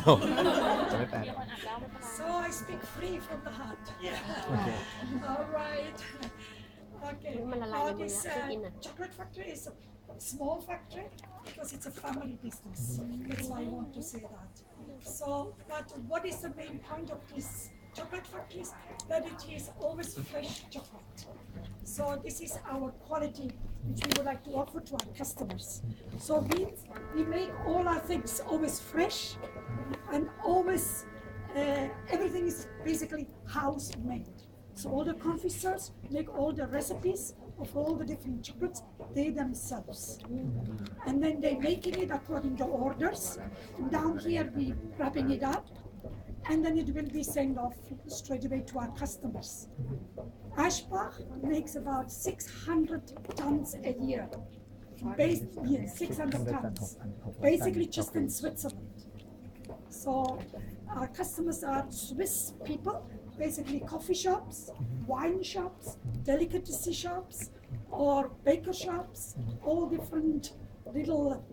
So I speak free from the heart. All right. Okay. This chocolate factory is a small factory because it's a family business. That's why I want to say that. So, but what is the main point of this chocolate factory is that it is always fresh chocolate. So this is our quality which we would like to offer to our customers. So we make all our things always fresh and always everything is basically house made. So all the confisers make all the recipes of all the different chocolates, they themselves. And then they're making it according to orders. And down here we wrapping it up, and then it will be sent off straight away to our customers. Aeschbach makes about 600 tons a year. 600 tons, basically just in Switzerland. So our customers are Swiss people, basically coffee shops, wine shops, delicacy shops, or baker shops, all different little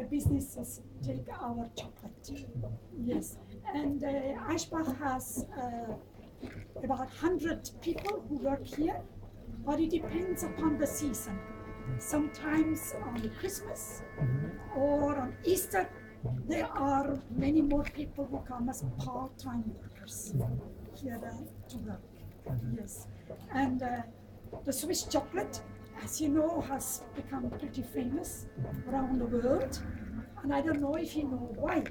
businesses take our chocolate. Yes, and Aeschbach has about 100 people who work here, but it depends upon the season. Sometimes on Christmas or on Easter, there are many more people who come as part-time workers here to work. Yes, and the Swiss chocolate, as you know, has become pretty famous around the world, and I don't know if you know why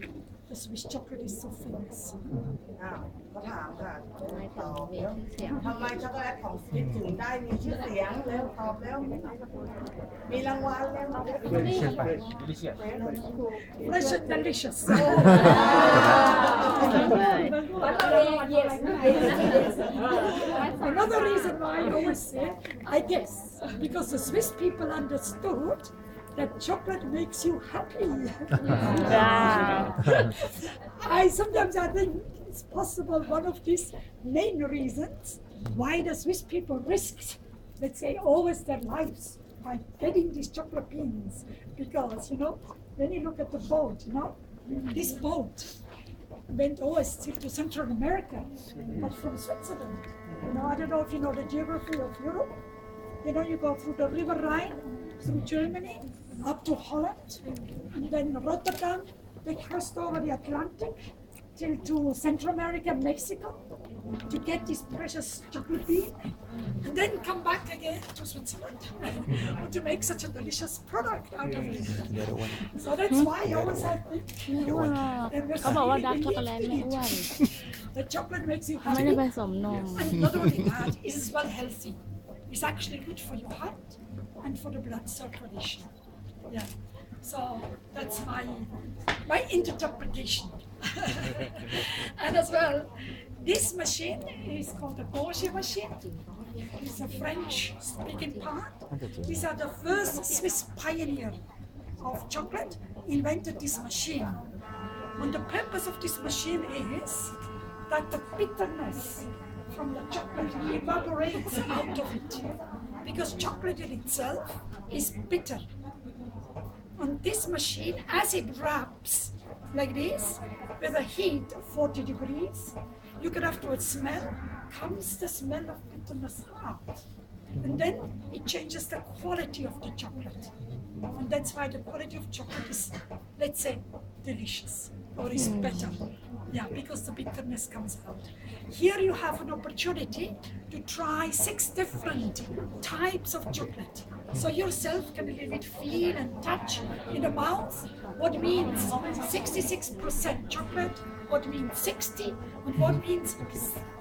the Swiss chocolate is so famous. เขาถามค่ะตอบแล้วทำไมช็อกโกแลตของสวิตถึงได้มีชื่อเสียงแล้วตอบแล้วมีรางวัลแล้ว Fresh and delicious. Another reason why I always say, I guess, because the Swiss people understood that chocolate makes you happy. Sometimes I think it's possible one of these main reasons why the Swiss people risked, let's say, always their lives by getting these chocolate beans. Because, you know, when you look at the boat, you know, this boat went always to Central America, but from Switzerland. You know, I don't know if you know the geography of Europe. You know, you go through the River Rhine, through Germany, up to Holland, and then Rotterdam, they crossed over the Atlantic till to Central America, Mexico, to get this precious chocolate bean, and then come back again to Switzerland to make such a delicious product out of it. So that's why I always have the chocolate makes you happy. And not only that, it is well healthy. It's actually good for your heart and for the blood circulation. Yeah. So that's my interpretation. And as well, this machine is called the Gaucher machine. It's a French-speaking part. These are the first Swiss pioneer of chocolate invented this machine. And the purpose of this machine is that the bitterness from the chocolate evaporates out of it, because chocolate in itself is bitter. On this machine, as it wraps like this, with a heat of 40 degrees, you can afterwards smell, comes the smell of bitterness out. And then it changes the quality of the chocolate. And that's why the quality of chocolate is, let's say, delicious, or is better. Yeah, because the bitterness comes out. Here you have an opportunity to try 6 different types of chocolate. So yourself can a little bit feel and touch in the mouth what means 66% chocolate, what means 60, and what means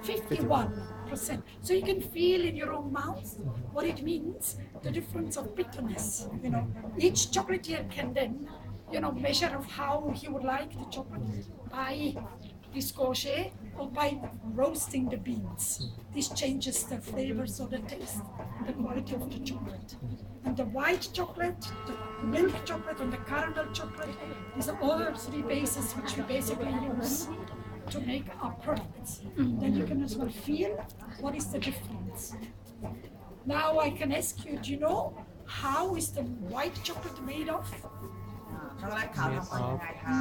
51%. So you can feel in your own mouth what it means, the difference of bitterness. You know, each chocolatier can then, you know, measure of how he would like the chocolate by this Gaucher or by roasting the beans. This changes the flavors of the taste, the quality of the chocolate. And the white chocolate, the milk chocolate, and the caramel chocolate, these are all 3 bases which we basically use to make our products. Then you can as well feel what is the difference. Now I can ask you, do you know how is the white chocolate made of? ช็อกโกแลตขาวทำมายังไงคะ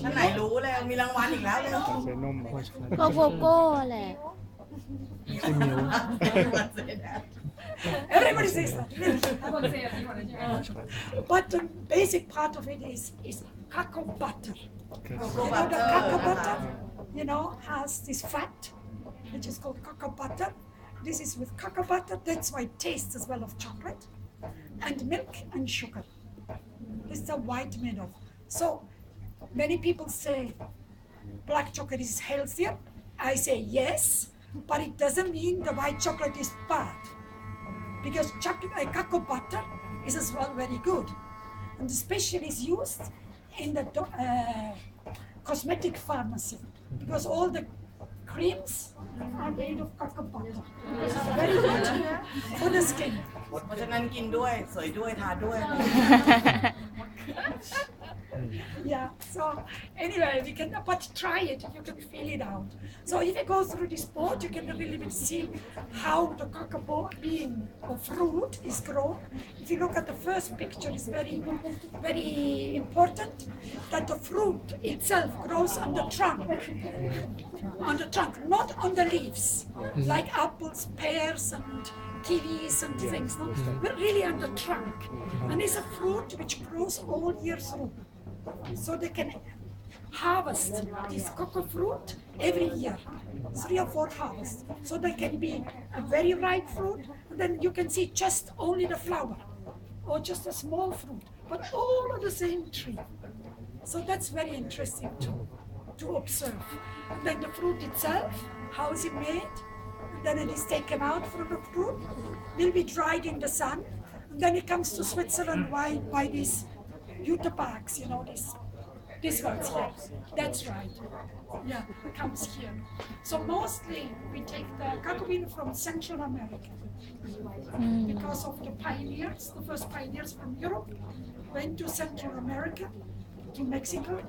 ท่านไหนรู้เลยมีรางวัลอีกแล้วเลย ใส่นม ก็โกโก้แหละ ไม่ใช่มิล Everybody says that. But the basic part of it is cocoa butter. You know, the cocoa butter, has this fat, which is called cocoa butter. This is with cocoa butter. That's why it tastes as well of chocolate, and milk and sugar. This is the white made of. So many people say black chocolate is healthier. I say yes, but it doesn't mean the white chocolate is bad. Because cocoa butter is as well very good, and especially is used in the cosmetic pharmacy because all the creams are made of cocoa butter. It's very good for the skin. เพราะฉะนั้นกินด้วยสวยด้วยทาด้วย Yeah, so anyway, but try it, you can feel it out. So if you go through this board, you can really see how the cocoa bean or fruit is grown. If you look at the first picture, it's very, very important that the fruit itself grows on the trunk, not on the leaves, like apples, pears, and kiwis and things, no? But really on the trunk. And it's a fruit which grows all year through. So they can harvest this cocoa fruit every year, 3 or 4 harvests. So they can be a very ripe fruit, and then you can see just only the flower, or just a small fruit, but all on the same tree. So that's very interesting to observe. And then the fruit itself, how is it made? And then it is taken out from the fruit, will be dried in the sun, and then it comes to Switzerland by these Jute bags, this one's here. That's right. Yeah, it comes here. So mostly we take the cocoa bean from Central America because of the pioneers. The first pioneers from Europe went to Central America, to Mexico,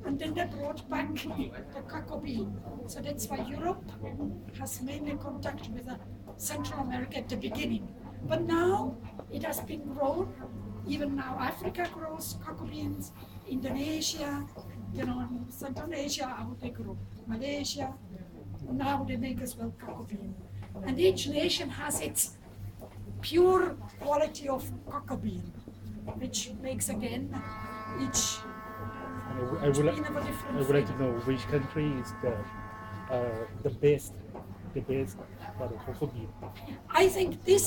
and then they brought back the cocoa bean. So that's why Europe has mainly contact with Central America at the beginning. But now it has been grown. Even now Africa grows cocoa beans, Indonesia, Central Asia, how they grow, Malaysia, now they make as well cocoa bean. And each nation has its pure quality of cocoa bean, which makes again each I would bean of a different like to flavor. know which country is the best for the cocoa bean. I think this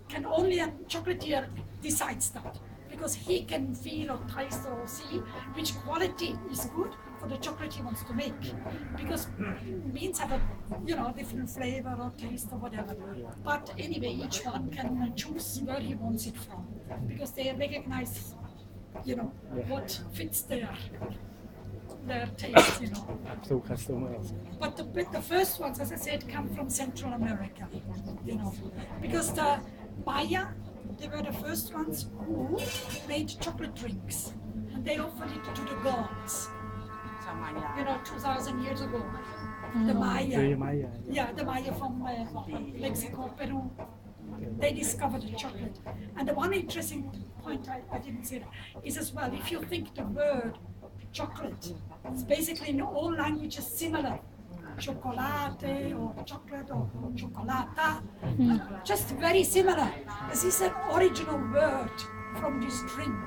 can only a chocolatier decides that, because he can feel or taste or see which quality is good for the chocolate he wants to make. Because beans have a different flavor or taste or whatever. But anyway, each one can choose where he wants it from, because they recognize what fits their taste, So customers. But the first ones, as I said, come from Central America, because the Maya, they were the first ones who made chocolate drinks, and they offered it to the gods, 2,000 years ago. The Maya, the Maya from Mexico, Peru, they discovered the chocolate. And the one interesting point I didn't say that is as well, if you think the word chocolate, it's basically in all languages similar. Chocolate or chocolate or chocolata, just very similar. This is an original word from this drink,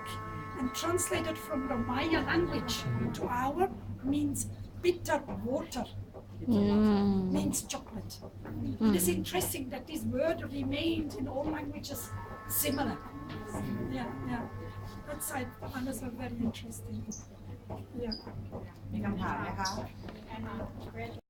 and translated from the Maya language to our means bitter water. Means chocolate. It is interesting that this word remained in all languages similar. Yeah. That's I find as well very interesting. Yeah. มีคำถามไหมคะ